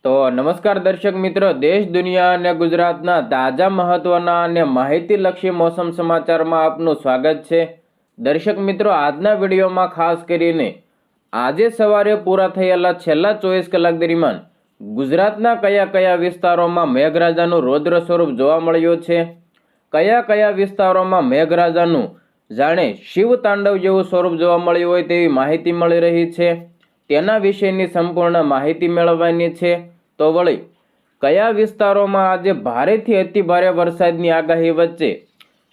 તો નમસ્કાર દર્શક મિત્રો, દેશ દુનિયા અને ગુજરાતના તાજા મહત્વના અને માહિતીલક્ષી મોસમ સમાચારમાં આપનું સ્વાગત છે. દર્શક મિત્રો, આજના વિડીયોમાં ખાસ કરીને આજે સવારે પૂરા થયેલા છેલ્લા 24 કલાક દરમિયાન ગુજરાતના કયા કયા વિસ્તારોમાં મેઘરાજાનું રૌદ્ર સ્વરૂપ જોવા મળ્યું છે, કયા કયા વિસ્તારોમાં મેઘરાજાનું જાણે શિવ તાંડવ જેવું સ્વરૂપ જોવા મળ્યું હોય તેવી માહિતી મળી રહી છે, તેના વિશેની સંપૂર્ણ માહિતી મેળવવાની છે. તો વળી કયા વિસ્તારોમાં આજે ભારેથી અતિ ભારે વરસાદની આગાહી વચ્ચે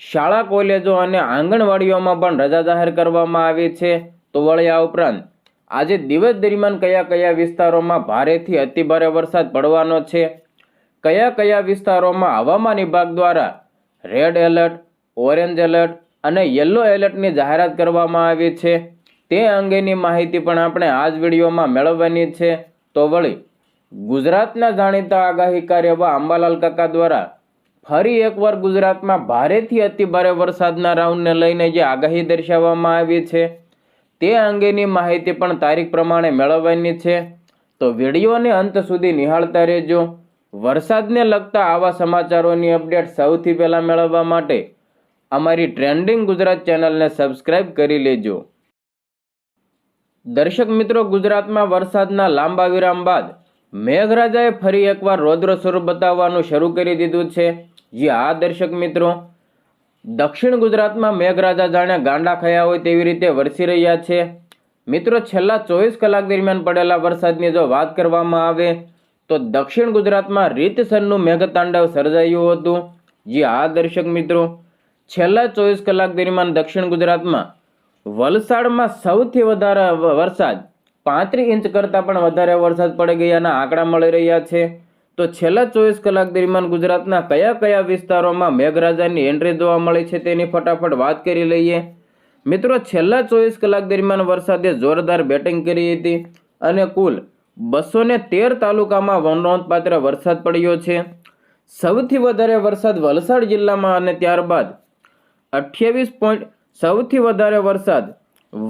શાળા કોલેજો અને આંગણવાડીઓમાં પણ રજા જાહેર કરવામાં આવી છે. તો વળી આ ઉપરાંત આજે દિવસ દરમિયાન કયા કયા વિસ્તારોમાં ભારેથી અતિ ભારે વરસાદ પડવાનો છે, કયા કયા વિસ્તારોમાં હવામાન વિભાગ દ્વારા રેડ એલર્ટ, ઓરેન્જ એલર્ટ અને યલો એલર્ટની જાહેરાત કરવામાં આવી છે, તે અંગેની માહિતી પણ આપણે આ જ વિડીયોમાં મેળવવાની છે. તો વળી ગુજરાતના જાણીતા આગાહીકાર એવા અંબાલાલ કાકા દ્વારા ફરી એકવાર ગુજરાતમાં ભારેથી અતિ ભારે વરસાદના રાઉન્ડને લઈને જે આગાહી દર્શાવવામાં આવી છે, તે અંગેની માહિતી પણ તારીખ પ્રમાણે મેળવવાની છે. તો વિડીયોને અંત સુધી નિહાળતા રહેજો. વરસાદને લગતા આવા સમાચારોની અપડેટ સૌથી પહેલાં મેળવવા માટે અમારી ટ્રેન્ડિંગ ગુજરાત ચેનલને સબસ્ક્રાઇબ કરી લેજો. દર્શક મિત્રો, ગુજરાતમાં વરસાદના લાંબા વિરામ બાદ મેઘરાજાએ ફરી એકવાર રૌદ્ર સ્વરૂપ બતાવવાનું શરૂ કરી દીધું છે. જી હા દર્શક મિત્રો, દક્ષિણ ગુજરાતમાં મેઘરાજા જાણે ગાંડા ખયા હોય તેવી રીતે વરસી રહ્યા છે. મિત્રો, છેલ્લા 24 કલાક દરમિયાન પડેલા વરસાદની જો વાત કરવામાં આવે તો દક્ષિણ ગુજરાતમાં રીતસરનું મેઘતાંડવ સર્જાયું હતું. જી હા દર્શક મિત્રો, છેલ્લા 24 કલાક દરમિયાન દક્ષિણ ગુજરાતમાં વલસાડમાં સૌથી વધારે વરસાદ 35 ઇંચ કરતાં પણ વધારે વરસાદ પડી ગયાના આંકડા મળી રહ્યા છે. તો છેલ્લા 24 કલાક દરમિયાન ગુજરાતના કયા કયા વિસ્તારોમાં મેઘરાજાની એન્ટ્રી જોવા મળી છે તેની ફટાફટ વાત કરી લઈએ. મિત્રો, છેલ્લા 24 કલાક દરમિયાન વરસાદે જોરદાર બેટિંગ કરી હતી અને કુલ 213 તાલુકામાં નોંધપાત્ર વરસાદ પડ્યો છે. સૌથી વધારે વરસાદ વલસાડ જિલ્લામાં અને ત્યારબાદ 28 સૌથી વધારે વરસાદ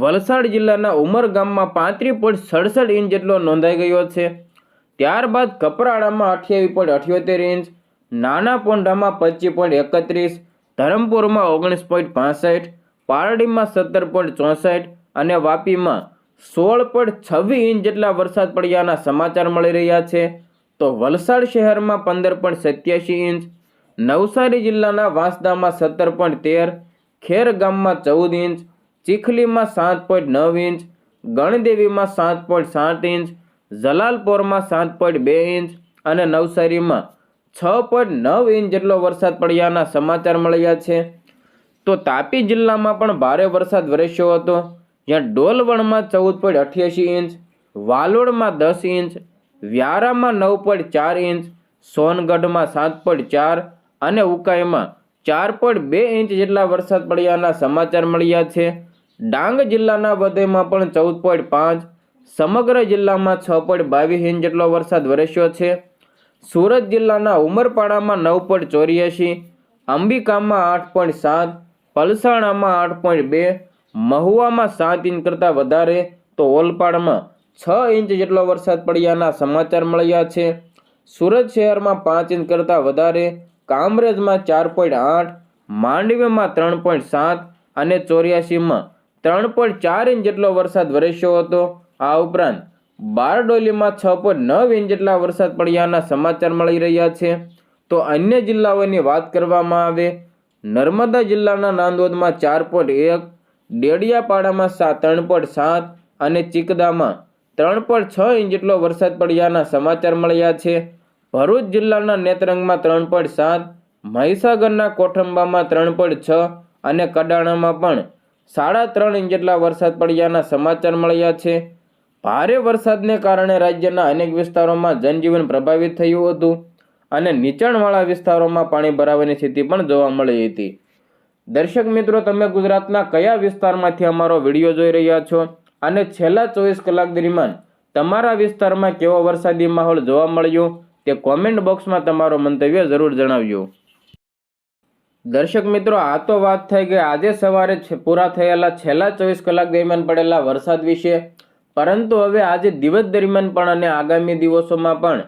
વલસાડ જિલ્લાના ઉમરગામમાં 35.67 ઇંચ જેટલો નોંધાઈ ગયો છે. ત્યારબાદ કપરાડામાં 28.78 ઇંચ, નાના પોંઢામાં 25.31, ધરમપુરમાં 19.65, પારડીમાં 17.64 અને વાપીમાં 16.26 ઇંચ જેટલા વરસાદ પડ્યાના સમાચાર મળી રહ્યા છે. તો વલસાડ શહેરમાં 15.87 ઇંચ, નવસારી જિલ્લાના વાંસદામાં 17.13, ખેરગામમાં 14 ઇંચ, ચીખલીમાં 7.9 ઇંચ, ગણદેવીમાં 7.7 ઇંચ, જલાલપોરમાં 7.2 ઇંચ અને નવસારીમાં 6.9 ઇંચ જેટલો વરસાદ પડ્યાના સમાચાર મળ્યા છે. તો તાપી જિલ્લામાં પણ ભારે વરસાદ વરસ્યો હતો, જ્યાં ડોલવણમાં 14.88 ઇંચ, વાલોડમાં 10 ઇંચ, વ્યારામાં 9.4 ઇંચ, સોનગઢમાં 7.4 અને ઉકાઈમાં 4.2 ઇંચ જેટલા વરસાદ પડ્યાના સમાચાર મળ્યા છે. ડાંગ જિલ્લાના વધઈમાં પણ 14.5, સમગ્ર જિલ્લામાં 6.22 ઇંચ જેટલો વરસાદ વરસ્યો છે. સુરત જિલ્લાના ઉમરપાડામાં 9.84, અંબિકામાં 8.7, પલસાણામાં 8.2, મહુવામાં 7 ઇંચ કરતાં વધારે તો ઓલપાડમાં 6 ઇંચ જેટલો વરસાદ પડ્યાના સમાચાર મળ્યા છે. સુરત શહેરમાં 5 ઇંચ કરતાં વધારે, કામરેજમાં 4.8, માંડવીમાં 3.7 અને ચોર્યાસીમાં 3.4 ઇંચ જેટલો વરસાદ વરસ્યો હતો. આ ઉપરાંત બારડોલીમાં 6.9 ઇંચ જેટલા વરસાદ પડ્યાના સમાચાર મળી રહ્યા છે. તો અન્ય જિલ્લાઓની વાત કરવામાં આવે, નર્મદા જિલ્લાના નાંદોદમાં 4.1, ડેડિયાપાડામાં 3.7 અને ચિકદામાં 3.6 ઇંચ જેટલો વરસાદ પડ્યાના સમાચાર મળ્યા છે. ભરૂચ જિલ્લાના નેત્રંગમાં 3.7, મહીસાગરના કોઠંબામાં 3.6 અને કડાણામાં પણ 3.5 ઇંચ જેટલા વરસાદ પડ્યાના સમાચાર મળ્યા છે. ભારે વરસાદને કારણે રાજ્યના અનેક વિસ્તારોમાં જનજીવન પ્રભાવિત થયું હતું અને નીચાણવાળા વિસ્તારોમાં પાણી ભરાવાની સ્થિતિ પણ જોવા મળી હતી. દર્શક મિત્રો, તમે ગુજરાતના કયા વિસ્તારમાંથી અમારો વિડીયો જોઈ રહ્યા છો અને છેલ્લા 24 કલાક દરમિયાન તમારા વિસ્તારમાં કેવો વરસાદી માહોલ જોવા મળ્યો તે કોમેન્ટ બોક્સમાં તમારો મંતવ્ય જરૂર જણાવજો. દર્શક મિત્રો, આ તો વાત થઈ ગઈ આજે સવારે પૂરા થયેલા છેલ્લા 24 કલાક દરમિયાન પડેલા વરસાદ વિશે, પરંતુ હવે આજે દિવસ દરમિયાન પણ અને આગામી દિવસોમાં પણ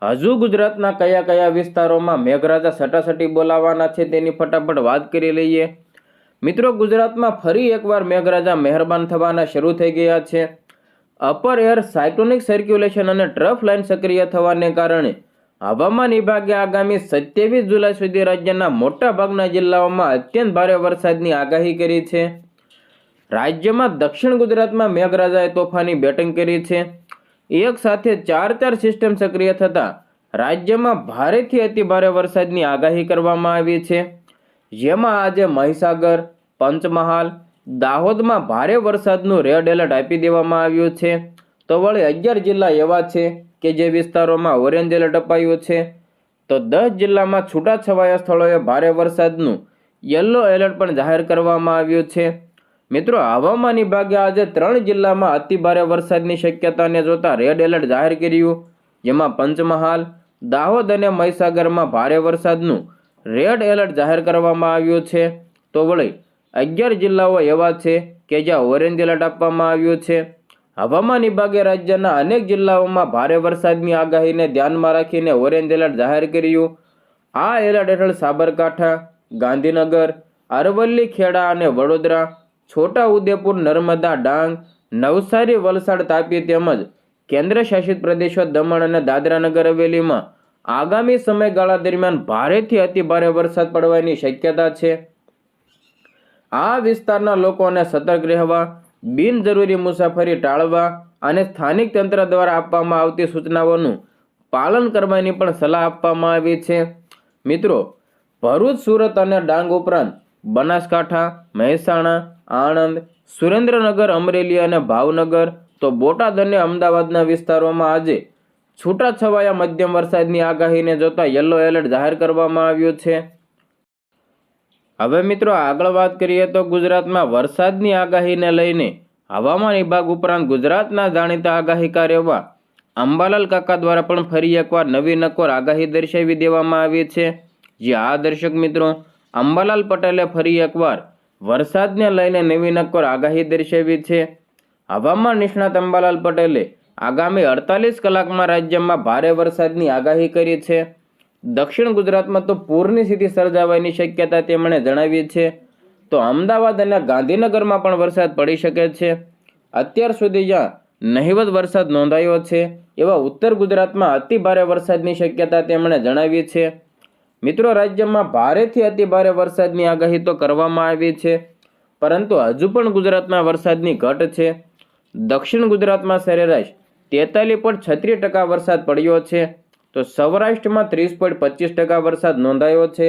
હજુ ગુજરાતના કયા કયા વિસ્તારોમાં મેઘરાજા સટાસટી બોલાવાના છે તેની ફટાફટ વાત કરી લઈએ. મિત્રો, ગુજરાતમાં ફરી એકવાર મેઘરાજા મહેરબાન થવાના શરૂ થઈ ગયા છે. અપર એર સાયક્લોનિક સર્ક્યુલેશન અને ટ્રફ લાઇન સક્રિય થવાને કારણે હવામાન વિભાગે આગામી 27 જુલાઈ સુધી રાજ્યના મોટા ભાગના જિલ્લાઓમાં અત્યંત ભારે વરસાદની આગાહી કરી છે. રાજ્યમાં દક્ષિણ ગુજરાતમાં મેઘરાજાએ તોફાની બેટિંગ કરી છે. એક સાથે 4 સિસ્ટમ સક્રિય થતા રાજ્યમાં ભારેથી અતિભારે વરસાદની આગાહી કરવામાં આવી છે. જેમાં આજે મહીસાગર, પંચમહાલ, દાહોદમાં ભારે વરસાદનું રેડ એલર્ટ આપી દેવામાં આવ્યું છે. તો વળી 11 જિલ્લા એવા છે કે જે વિસ્તારોમાં ઓરેન્જ એલર્ટ અપાયું છે. તો 10 જિલ્લામાં છૂટાછવાયા સ્થળોએ ભારે વરસાદનું યલો એલર્ટ પણ જાહેર કરવામાં આવ્યું છે. મિત્રો, હવામાન વિભાગે આજે 3 જિલ્લામાં અતિભારે વરસાદની શક્યતાને જોતા રેડ એલર્ટ જાહેર કર્યું. જેમાં પંચમહાલ, દાહોદ અને મહીસાગરમાં ભારે વરસાદનું રેડ એલર્ટ જાહેર કરવામાં આવ્યું છે. તો વળી 11 જિલ્લાઓ એવા છે કે જ્યાં ઓરેન્જ એલર્ટ આપવામાં આવ્યું છે. હવામાન વિભાગે રાજ્યના અનેક જિલ્લાઓમાં ભારે વરસાદની આગાહીને ધ્યાનમાં રાખીને ઓરેન્જ એલર્ટ જાહેર કર્યું. આ એલર્ટ હેઠળ સાબરકાંઠા, ગાંધીનગર, અરવલ્લી, ખેડા અને વડોદરા, છોટા ઉદેપુર, નર્મદા, ડાંગ, નવસારી, વલસાડ, તાપી તેમજ કેન્દ્ર શાસિત પ્રદેશો દમણ અને દાદરા નગર હવેલીમાં આગામી સમયગાળા દરમિયાન ભારેથી અતિભારે વરસાદ પડવાની શક્યતા છે. આ વિસ્તારના લોકોને સતર્ક રહેવા, બિનજરૂરી મુસાફરી ટાળવા અને સ્થાનિક તંત્ર દ્વારા આપવામાં આવતી સૂચનાઓનું પાલન કરવાની પણ સલાહ આપવામાં આવી છે. મિત્રો, ભરૂચ, સુરત અને ડાંગ ઉપરાંત બનાસકાંઠા, મહેસાણા, આણંદ, સુરેન્દ્રનગર, અમરેલી અને ભાવનગર, તો બોટાદ અને અમદાવાદના વિસ્તારોમાં આજે છૂટાછવાયા મધ્યમ વરસાદની આગાહીને જોતા યલો એલર્ટ જાહેર કરવામાં આવ્યું છે. હવે મિત્રો, આગળ વાત કરીએ તો ગુજરાતમાં વરસાદની આગાહીને લઈને હવામાન વિભાગ ઉપરાંત ગુજરાતના જાણીતા આગાહીકાર એવા અંબાલાલ કાકા દ્વારા પણ ફરી એકવાર નવી નક્કોર આગાહી દર્શાવી દેવામાં આવી છે. જે આ દર્શક મિત્રો, અંબાલાલ પટેલે ફરી એકવાર વરસાદને લઈને નવી નક્કોર આગાહી દર્શાવી છે. હવામાન નિષ્ણાત અંબાલાલ પટેલે આગામી 48 કલાકમાં રાજ્યમાં ભારે વરસાદની આગાહી કરી છે. દક્ષિણ ગુજરાતમાં તો પૂરની સ્થિતિ સર્જાવાની શક્યતા તેમણે જણાવી છે. તો અમદાવાદ અને ગાંધીનગરમાં પણ વરસાદ પડી શકે છે. અત્યાર સુધી જ્યાં નહિવત વરસાદ નોંધાયો છે એવા ઉત્તર ગુજરાતમાં અતિ ભારે વરસાદની શક્યતા તેમણે જણાવી છે. મિત્રો, રાજ્યમાં ભારેથી અતિભારે વરસાદની આગાહી તો કરવામાં આવી છે, પરંતુ હજુ પણ ગુજરાતમાં વરસાદની ઘટ છે. દક્ષિણ ગુજરાતમાં સરેરાશ 43.36% વરસાદ પડ્યો છે. તો સૌરાષ્ટ્રમાં 30.25% વરસાદ નોંધાયો છે.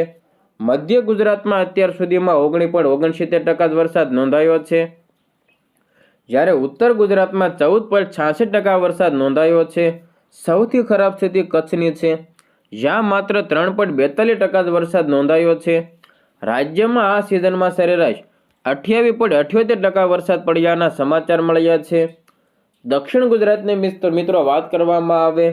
મધ્ય ગુજરાતમાં અત્યાર સુધીમાં 19.69% વરસાદ નોંધાયો છે. જ્યારે ઉત્તર ગુજરાતમાં 14.86% વરસાદ નોંધાયો છે. સૌથી ખરાબ સ્થિતિ કચ્છની છે, જ્યાં માત્ર 3.42% વરસાદ નોંધાયો છે. રાજ્યમાં આ સિઝનમાં સરેરાશ 28.78% વરસાદ પડ્યાના સમાચાર મળ્યા છે. દક્ષિણ ગુજરાતની મિત્રો વાત કરવામાં આવે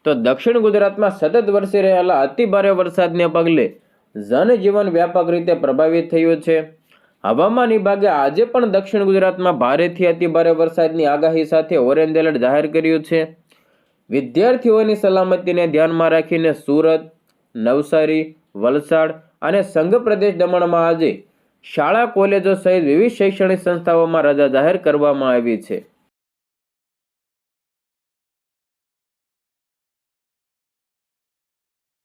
તો દક્ષિણ ગુજરાતમાં સતત વરસી રહેલા અતિભારે વરસાદને પગલે જનજીવન વ્યાપક રીતે પ્રભાવિત થયું છે. હવામાન વિભાગે આજે પણ દક્ષિણ ગુજરાતમાં ભારેથી અતિભારે વરસાદની આગાહી સાથે ઓરેન્જ એલર્ટ જાહેર કર્યું છે. વિદ્યાર્થીઓની સલામતીને ધ્યાનમાં રાખીને સુરત, નવસારી, વલસાડ અને સંઘ પ્રદેશ દમણમાં આજે શાળા, કોલેજો સહિત વિવિધ શૈક્ષણિક સંસ્થાઓમાં રજા જાહેર કરવામાં આવી છે.